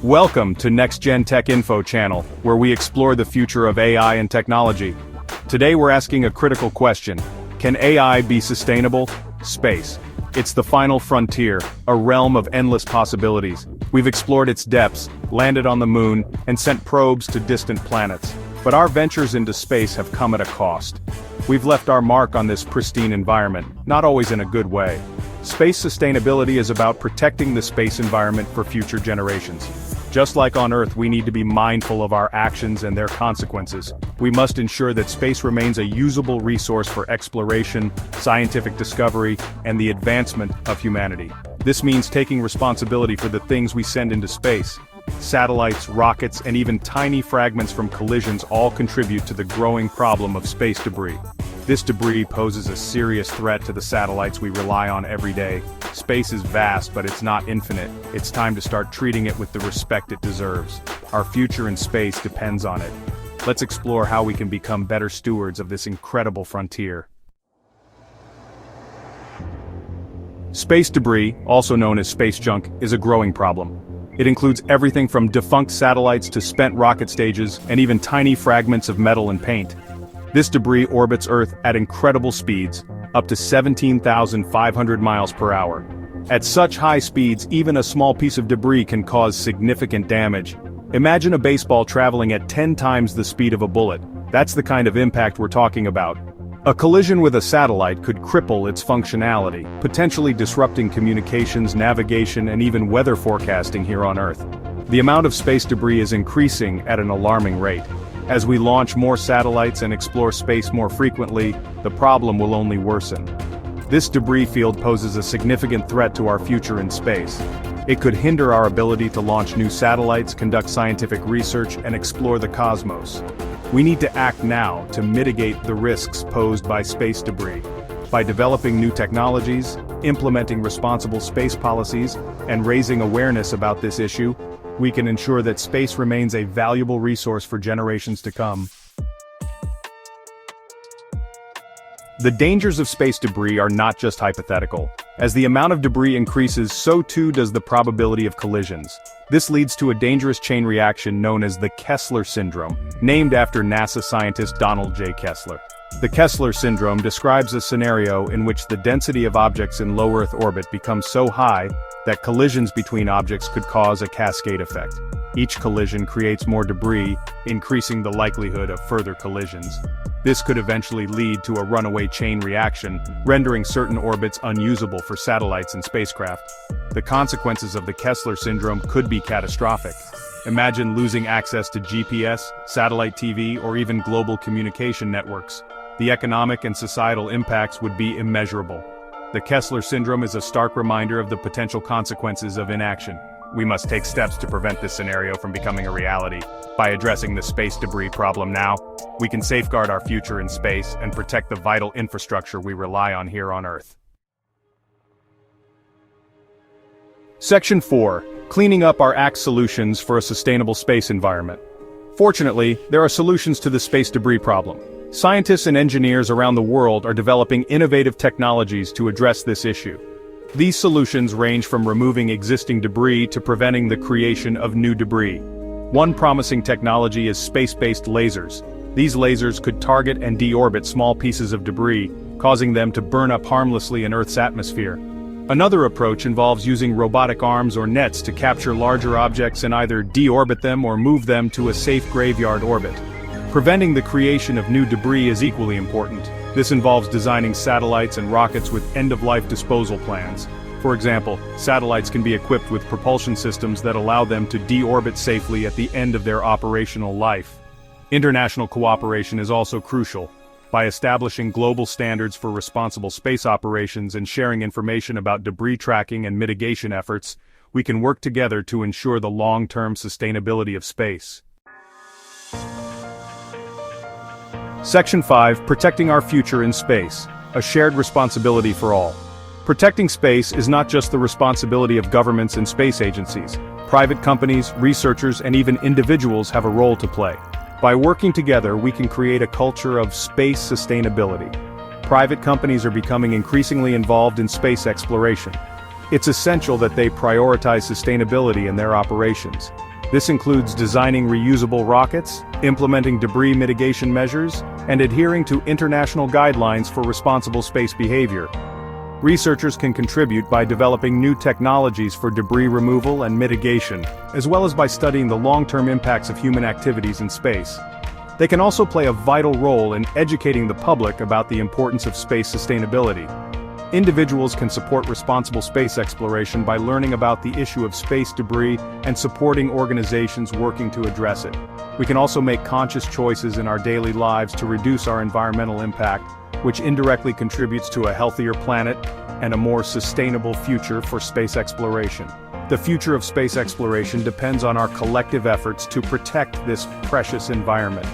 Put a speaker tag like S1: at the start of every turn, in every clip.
S1: Welcome to NextGen Tech Info channel, where we explore the future of AI and technology. Today we're asking a critical question. Can AI be sustainable? Space. It's the final frontier, a realm of endless possibilities. We've explored its depths, landed on the moon, and sent probes to distant planets. But our ventures into space have come at a cost. We've left our mark on this pristine environment, not always in a good way. Space sustainability is about protecting the space environment for future generations. Just like on Earth, we need to be mindful of our actions and their consequences. We must ensure that space remains a usable resource for exploration, scientific discovery, and the advancement of humanity. This means taking responsibility for the things we send into space. Satellites, rockets, and even tiny fragments from collisions all contribute to the growing problem of space debris. This debris poses a serious threat to the satellites we rely on every day. Space is vast, but it's not infinite. It's time to start treating it with the respect it deserves. Our future in space depends on it. Let's explore how we can become better stewards of this incredible frontier. Space debris, also known as space junk, is a growing problem. It includes everything from defunct satellites to spent rocket stages, and even tiny fragments of metal and paint. This debris orbits Earth at incredible speeds, up to 17,500 miles per hour. At such high speeds, even a small piece of debris can cause significant damage. Imagine a baseball traveling at 10 times the speed of a bullet. That's the kind of impact we're talking about. A collision with a satellite could cripple its functionality, potentially disrupting communications, navigation, and even weather forecasting here on Earth. The amount of space debris is increasing at an alarming rate. As we launch more satellites and explore space more frequently, the problem will only worsen. This debris field poses a significant threat to our future in space. It could hinder our ability to launch new satellites, conduct scientific research, and explore the cosmos. We need to act now to mitigate the risks posed by space debris. By developing new technologies, implementing responsible space policies, and raising awareness about this issue, we can ensure that space remains a valuable resource for generations to come. The dangers of space debris are not just hypothetical. As the amount of debris increases, so too does the probability of collisions. This leads to a dangerous chain reaction known as the Kessler Syndrome, named after NASA scientist Donald J. Kessler. The Kessler Syndrome describes a scenario in which the density of objects in low Earth orbit becomes so high that collisions between objects could cause a cascade effect. Each collision creates more debris, increasing the likelihood of further collisions. This could eventually lead to a runaway chain reaction, rendering certain orbits unusable for satellites and spacecraft. The consequences of the Kessler Syndrome could be catastrophic. Imagine losing access to GPS, satellite TV, or even global communication networks. The economic and societal impacts would be immeasurable. The Kessler Syndrome is a stark reminder of the potential consequences of inaction. We must take steps to prevent this scenario from becoming a reality. By addressing the space debris problem now, we can safeguard our future in space and protect the vital infrastructure we rely on here on Earth. Section 4. Cleaning up our act solutions for a sustainable space environment. Fortunately, there are solutions to the space debris problem. Scientists and engineers around the world are developing innovative technologies to address this issue. These solutions range from removing existing debris to preventing the creation of new debris. One promising technology is space-based lasers. These lasers could target and deorbit small pieces of debris, causing them to burn up harmlessly in Earth's atmosphere. Another approach involves using robotic arms or nets to capture larger objects and either deorbit them or move them to a safe graveyard orbit. Preventing the creation of new debris is equally important. This involves designing satellites and rockets with end-of-life disposal plans. For example, satellites can be equipped with propulsion systems that allow them to deorbit safely at the end of their operational life. International cooperation is also crucial. By establishing global standards for responsible space operations and sharing information about debris tracking and mitigation efforts, we can work together to ensure the long-term sustainability of space. Section 5. Protecting our future in space. A shared responsibility for all. Protecting space is not just the responsibility of governments and space agencies. Private companies, researchers, and even individuals have a role to play. By working together, we can create a culture of space sustainability. Private companies are becoming increasingly involved in space exploration. It's essential that they prioritize sustainability in their operations. This includes designing reusable rockets, implementing debris mitigation measures, and adhering to international guidelines for responsible space behavior. Researchers can contribute by developing new technologies for debris removal and mitigation, as well as by studying the long-term impacts of human activities in space. They can also play a vital role in educating the public about the importance of space sustainability. Individuals can support responsible space exploration by learning about the issue of space debris and supporting organizations working to address it. We can also make conscious choices in our daily lives to reduce our environmental impact, which indirectly contributes to a healthier planet and a more sustainable future for space exploration. The future of space exploration depends on our collective efforts to protect this precious environment.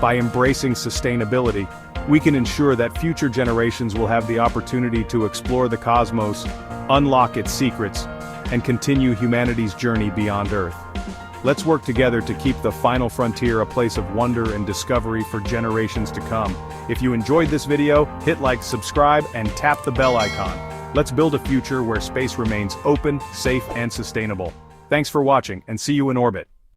S1: By embracing sustainability, we can ensure that future generations will have the opportunity to explore the cosmos, unlock its secrets, and continue humanity's journey beyond Earth. Let's work together to keep the final frontier a place of wonder and discovery for generations to come. If you enjoyed this video, hit like, subscribe, and tap the bell icon. Let's build a future where space remains open, safe, and sustainable. Thanks for watching, and see you in orbit.